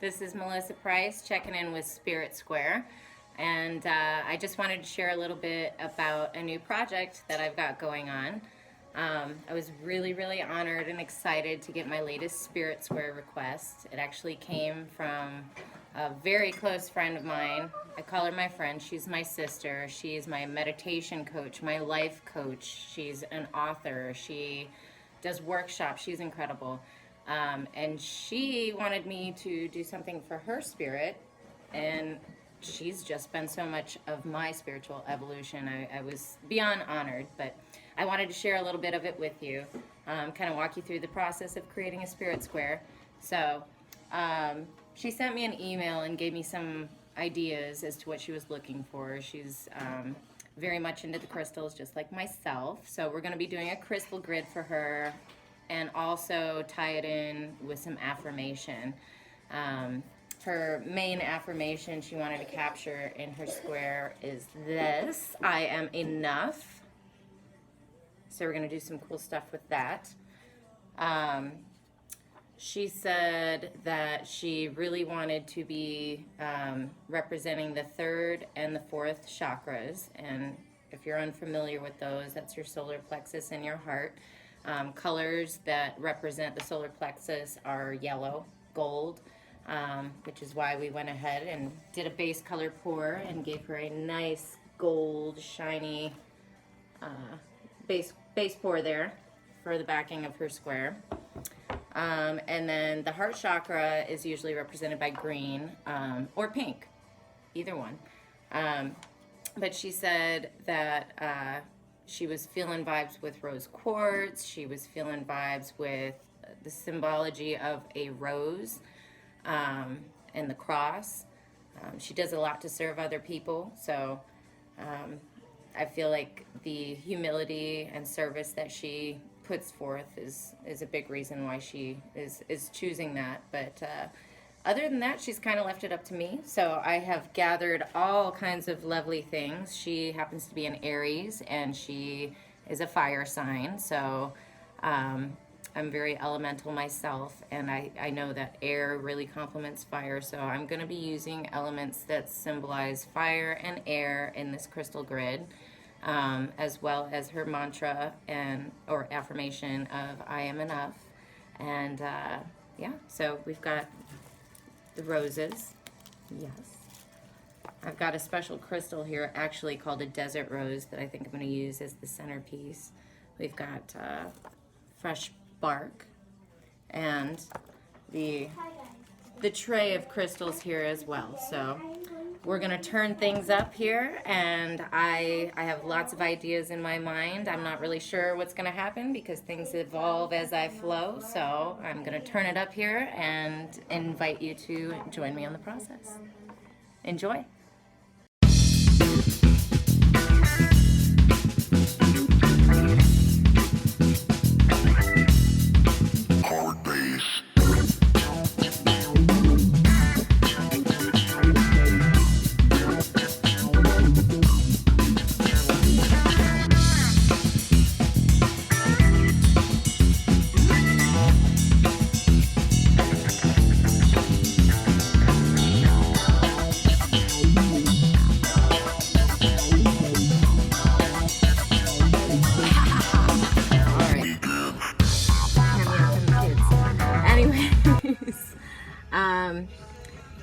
This is Melissa Price checking in with Spirit Square, and I just wanted to share a little bit about a new project that I've got going on. I was really honored and excited to get my latest Spirit Square request. It actually came from a very close friend of mine. I call her my friend. She's my sister. She's my meditation coach, my life coach. She's an author. She does workshops. She's incredible. And she wanted me to do something for her spirit, and she's just been so much of my spiritual evolution. I was beyond honored, but I wanted to share a little bit of it with you, kind of walk you through the process of creating a Spirit Square. So she sent me an email and gave me some ideas as to what she was looking for. She's very much into the crystals, just like myself. So we're going to be doing a crystal grid for her, and also tie it in with some affirmation. Her main affirmation she wanted to capture in her square is this: I am enough. So we're going to do some cool stuff with that. She said that she really wanted to be representing the third and the fourth chakras. And if you're unfamiliar with those, that's your solar plexus and your heart. Colors that represent the solar plexus are yellow, gold, which is why we went ahead and did a base color pour and gave her a nice gold, shiny base pour there for the backing of her square. And then the heart chakra is usually represented by green or pink, either one. But she said that she was feeling vibes with rose quartz. She was feeling vibes with the symbology of a rose and the cross. She does a lot to serve other people, so I feel like the humility and service that she puts forth is a big reason why she is choosing that. But other than that, she's kind of left it up to me. So I have gathered all kinds of lovely things. She happens to be an Aries, and she is a fire sign. So I'm very elemental myself, and I know that air really complements fire. So I'm going to be using elements that symbolize fire and air in this crystal grid, as well as her mantra or affirmation of I am enough. And yeah, so we've got the roses. Yes. I've got a special crystal here actually called a desert rose that I think I'm going to use as the centerpiece. We've got fresh bark and the tray of crystals here as well. So we're going to turn things up here, and I have lots of ideas in my mind. I'm not really sure what's going to happen because things evolve as I flow. So I'm going to turn it up here and invite you to join me on the process. Enjoy.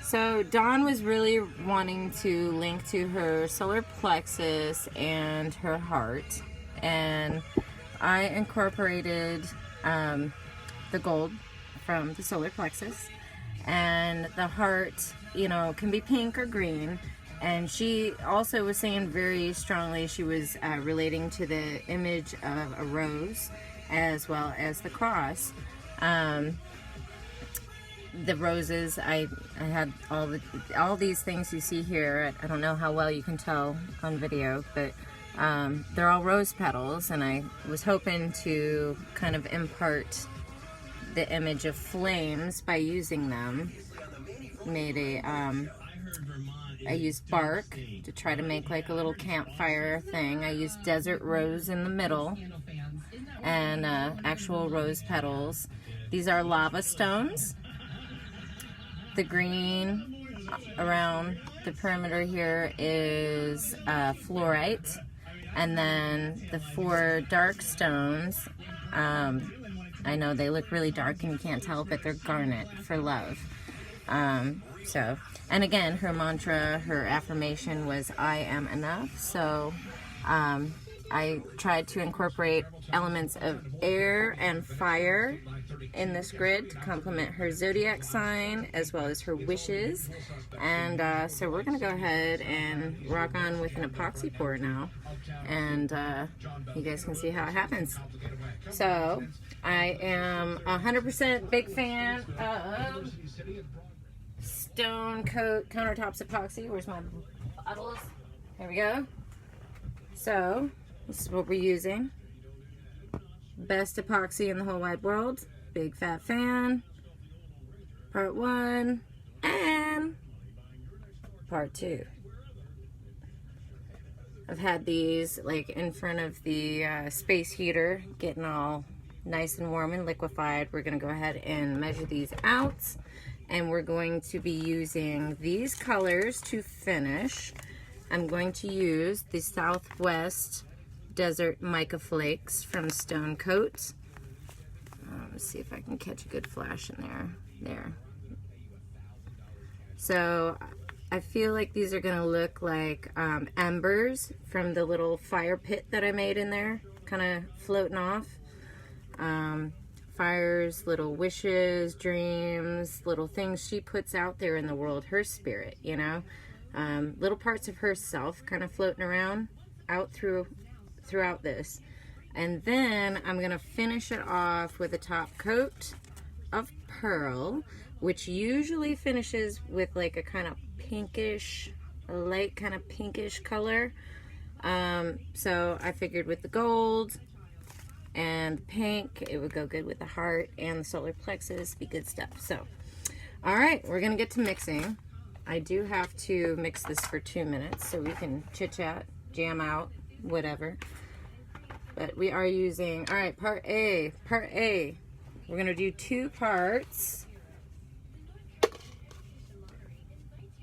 So Dawn was really wanting to link to her solar plexus and her heart, and I incorporated the gold from the solar plexus, and the heart, you know, can be pink or green. And she also was saying very strongly she was relating to the image of a rose as well as the cross. The roses, I had all these things you see here. I don't know how well you can tell on video, but they're all rose petals, and I was hoping to kind of impart the image of flames by using them. I used bark to try to make like a little campfire thing. I used desert rose in the middle, and actual rose petals. These are lava stones. The green around the perimeter here is fluorite, and then the 4 dark stones, I know they look really dark and you can't tell, but they're garnet for love. So, and again, her mantra, her affirmation was I am enough. So I tried to incorporate elements of air and fire in this grid to complement her zodiac sign as well as her wishes. And so we're going to go ahead and rock on with an epoxy pour now, and you guys can see how it happens. So I am 100% big fan of Stone Coat Countertops Epoxy. Where's my bottles? There we go. So this is what we're using. Best epoxy in the whole wide world. Big fat fan. Part 1 and part 2. I've had these like in front of the space heater, getting all nice and warm and liquefied. We're going to go ahead and measure these out, and we're going to be using these colors to finish. I'm going to use the Southwest Desert Mica Flakes from Stone Coat. Let's see if I can catch a good flash in there. There. So I feel like these are going to look like embers from the little fire pit that I made in there, kind of floating off. Fires, little wishes, dreams, little things she puts out there in the world, her spirit, you know. Little parts of herself kind of floating around out throughout this. And then I'm going to finish it off with a top coat of pearl, which usually finishes with like a kind of pinkish, a light kind of pinkish color. So I figured with the gold and pink, it would go good with the heart and the solar plexus, be good stuff. So, all right, we're going to get to mixing. I do have to mix this for 2 minutes so we can chit chat, jam out, whatever. But we are using, all right, part A. We're going to do 2 parts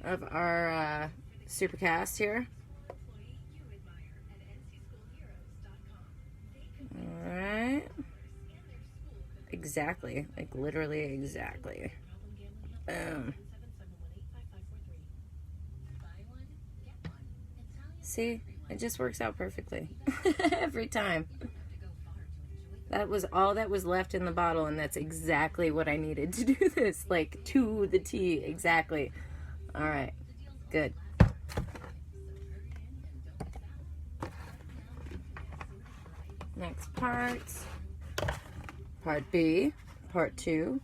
of our supercast here. All right. Exactly, like literally exactly. Boom. See, it just works out perfectly every time. That was all that was left in the bottle, and that's exactly what I needed to do this, like to the T, exactly. All right, good. Next part B, part 2.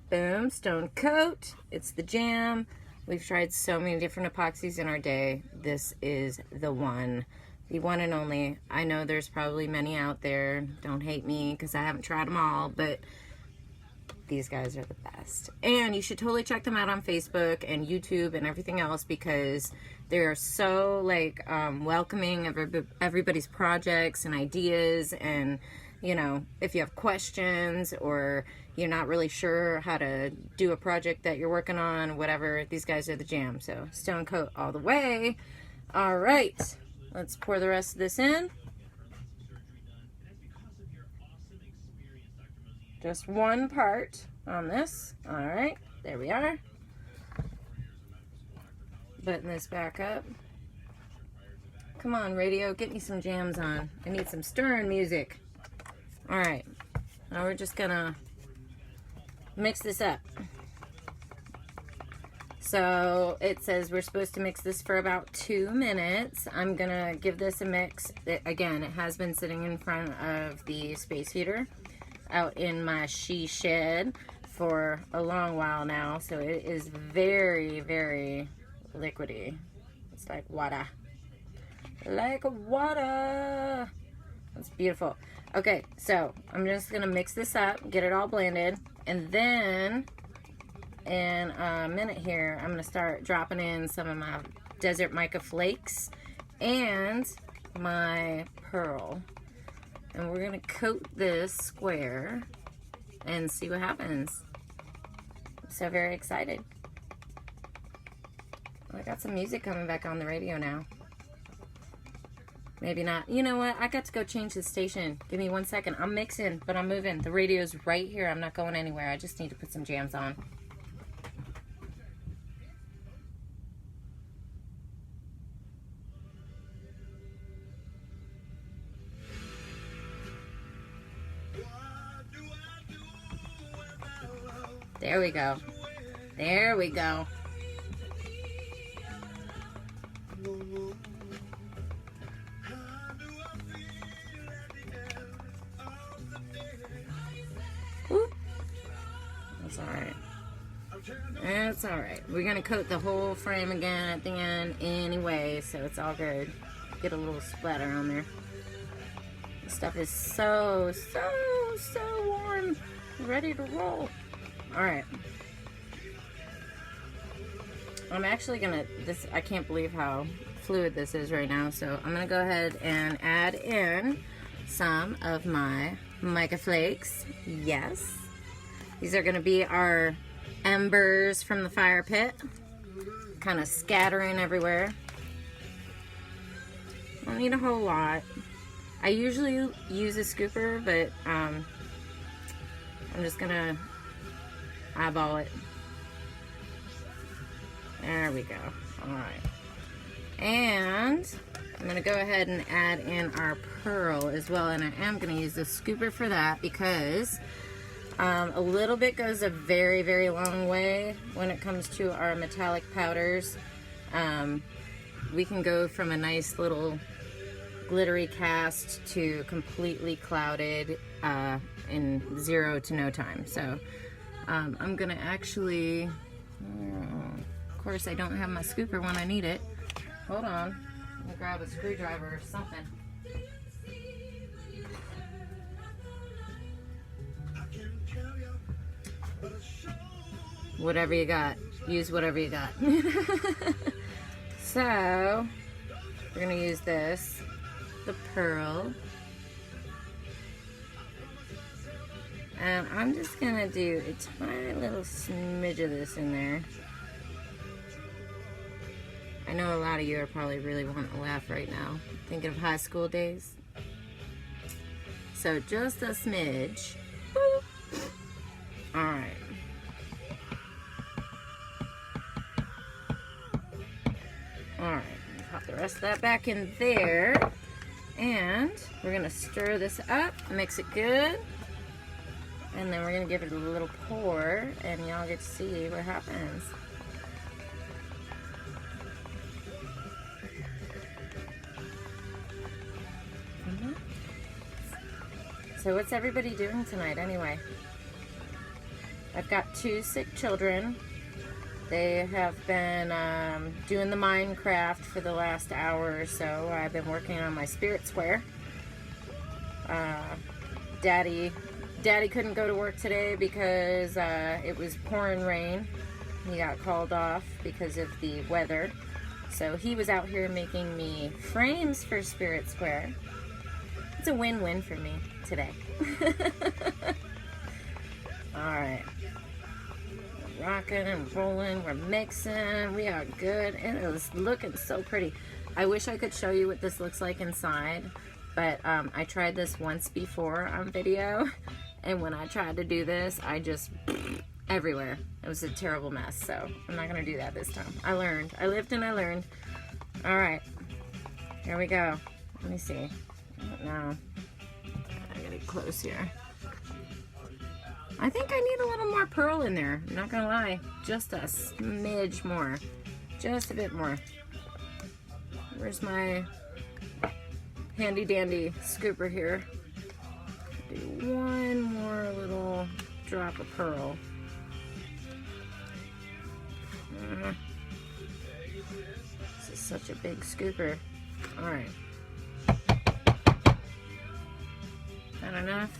Boom, Stone Coat. It's the jam. We've tried so many different epoxies in our day. This is the one and only. I know there's probably many out there. Don't hate me because I haven't tried them all, but these guys are the best. And you should totally check them out on Facebook and YouTube and everything else, because they're so like welcoming of everybody's projects and ideas. And you know, if you have questions or you're not really sure how to do a project that you're working on, whatever, these guys are the jam. So Stone Coat all the way. All right, let's pour the rest of this in. Just 1 part on this. All right, there we are. Button this back up. Come on, radio, get me some jams on. I need some stirring music. All right, now we're just gonna mix this up. So it says we're supposed to mix this for about 2 minutes. I'm gonna give this a mix. Again, it has been sitting in front of the space heater out in my she shed for a long while now. So it is very, very liquidy. It's like water. Like water. That's beautiful. Okay, so I'm just gonna mix this up, get it all blended, and then in a minute here, I'm gonna start dropping in some of my Desert Mica Flakes and my pearl. And we're gonna coat this square and see what happens. I'm so very excited. I got some music coming back on the radio now. Maybe not. You know what? I got to go change the station. Give me 1 second. I'm mixing, but I'm moving. The radio's right here. I'm not going anywhere. I just need to put some jams on. There we go. There we go. Whoop. That's alright. That's alright. We're going to coat the whole frame again at the end anyway, so it's all good. Get a little splatter on there. This stuff is so warm. Ready to roll. Alright. I'm actually gonna, I can't believe how fluid this is right now, so I'm gonna go ahead and add in some of my mica flakes. Yes. These are gonna be our embers from the fire pit. Kind of scattering everywhere. Don't need a whole lot. I usually use a scooper, but I'm just gonna eyeball it. There we go. Alright. And I'm going to go ahead and add in our pearl as well. And I am going to use the scooper for that because a little bit goes a very, very long way when it comes to our metallic powders. We can go from a nice little glittery cast to completely clouded in 0 to no time. So I'm gonna actually, of course I don't have my scooper when I need it. Hold on, I'm gonna grab a screwdriver or something. Whatever you got, use whatever you got. So, we're gonna use this, the pearl. And I'm just gonna do a tiny little smidge of this in there. I know a lot of you are probably really wanting to laugh right now, thinking of high school days. So just a smidge. Boop. All right. All right, pop the rest of that back in there. And we're gonna stir this up, mix it good. And then we're gonna give it a little pour, and y'all get to see what happens. So what's everybody doing tonight anyway? I've got 2 sick children. They have been doing the Minecraft for the last hour or so. I've been working on my spirit square. Daddy couldn't go to work today because it was pouring rain. He got called off because of the weather. So he was out here making me frames for Spirit Square. It's a win-win for me today. Alright. We're rocking and rolling. We're mixing. We are good. It is looking so pretty. I wish I could show you what this looks like inside. But I tried this once before on video. And when I tried to do this, I just... everywhere. It was a terrible mess. So I'm not going to do that this time. I learned. I lived and I learned. Alright. Here we go. Let me see. No, I gotta get close here. I think I need a little more pearl in there. I'm not gonna lie, just a smidge more, just a bit more. Where's my handy dandy scooper here? Do one more little drop of pearl. This is such a big scooper. All right. Not enough?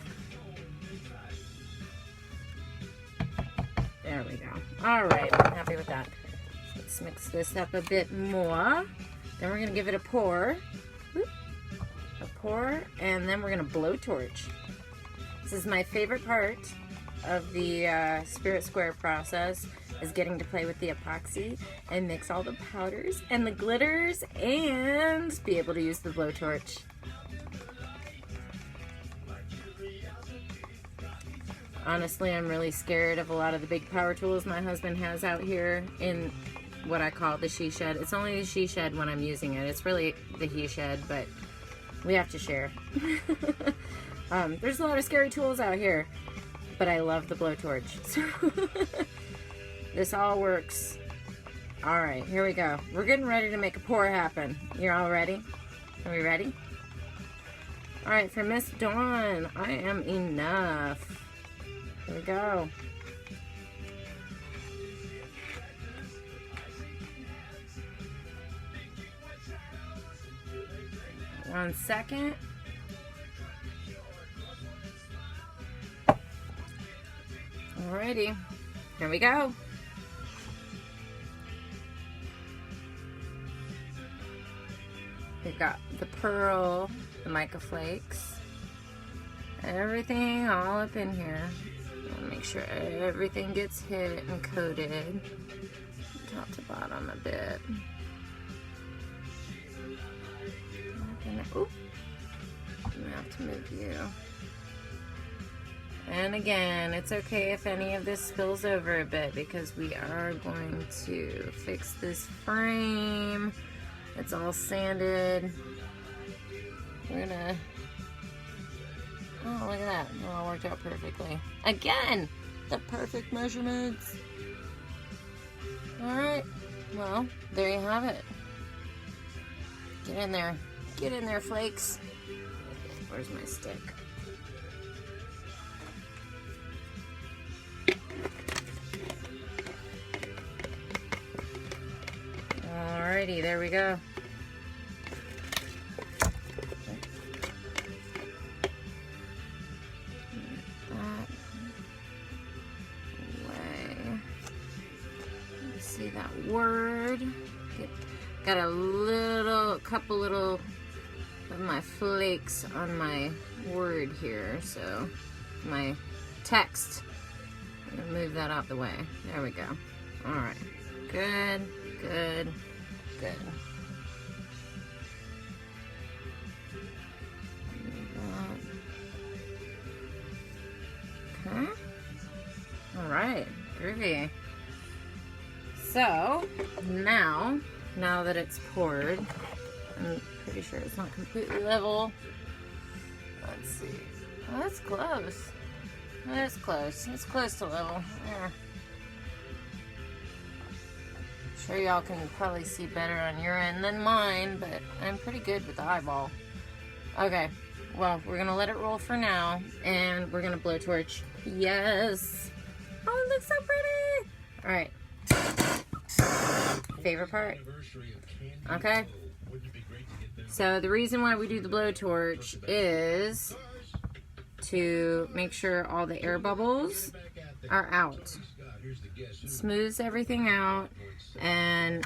There we go. Alright, I'm happy with that. Let's mix this up a bit more. Then we're going to give it a pour. Whoop. A pour, and then we're going to blowtorch. This is my favorite part of the Spirit Square process is getting to play with the epoxy and mix all the powders and the glitters and be able to use the blowtorch. Honestly, I'm really scared of a lot of the big power tools my husband has out here in what I call the she shed. It's only the she shed when I'm using it. It's really the he shed, but we have to share. There's a lot of scary tools out here, but I love the blowtorch. So this all works. All right, here we go. We're getting ready to make a pour happen. You're all ready? Are we ready? All right, for Miss Dawn, I am enough. Here we go. One second. Alrighty, here we go. We've got the pearl, the mica flakes, everything all up in here. Make sure everything gets hit and coated, top to bottom a bit. Oop, I'm gonna have to move you. And again, it's okay if any of this spills over a bit because we are going to fix this frame. It's all sanded. We're gonna, oh, look at that. It all worked out perfectly. Again, the perfect measurements. All right, well, there you have it. Get in there. Get in there, flakes. Where's my stick? Alrighty, there we go. That way. See that word? Got a couple little of my flakes on my word here, so my text. I'm gonna move that out the way. There we go. All right, good, good, good. Okay. All right, groovy. So now that it's poured, I'm pretty sure it's not completely level. Let's see. Oh, that's close. That's close. It's close to level. Yeah. I'm sure y'all can probably see better on your end than mine, but I'm pretty good with the eyeball. Okay. Well, we're gonna let it roll for now, and we're gonna blowtorch. Yes. Oh, it looks so pretty. All right. Favorite part? Okay. So the reason why we do the blowtorch is to make sure all the air bubbles are out. Smooths everything out, and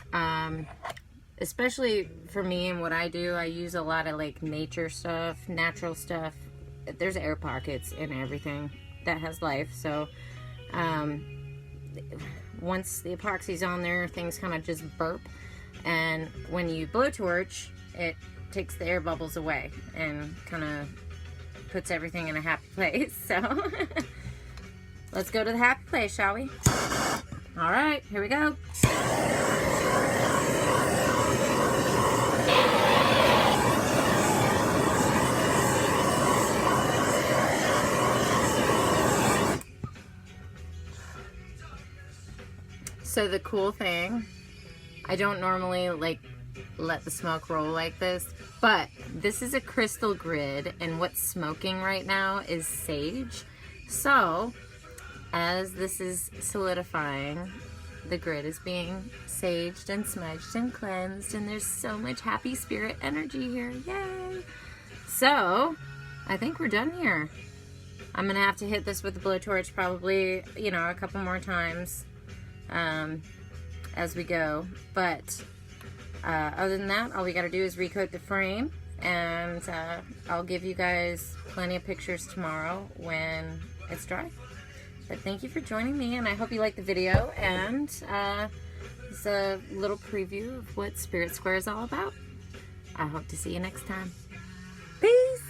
especially for me and what I do, I use a lot of like nature stuff, natural stuff. There's air pockets in everything that has life, so once the epoxy's on there, things kind of just burp, and when you blowtorch, it takes the air bubbles away and kind of puts everything in a happy place. So let's go to the happy place, shall we? All right, here we go. So the cool thing, I don't normally like let the smoke roll like this, but this is a crystal grid, and what's smoking right now is sage. So as this is solidifying, the grid is being saged and smudged and cleansed, and there's so much happy spirit energy here. Yay! So I think we're done here. I'm gonna have to hit this with the blowtorch probably, you know, a couple more times as we go, but other than that, all we got to do is recoat the frame, and I'll give you guys plenty of pictures tomorrow when it's dry. But thank you for joining me, and I hope you liked the video, and it's a little preview of what Spirit Square is all about. I hope to see you next time. Peace!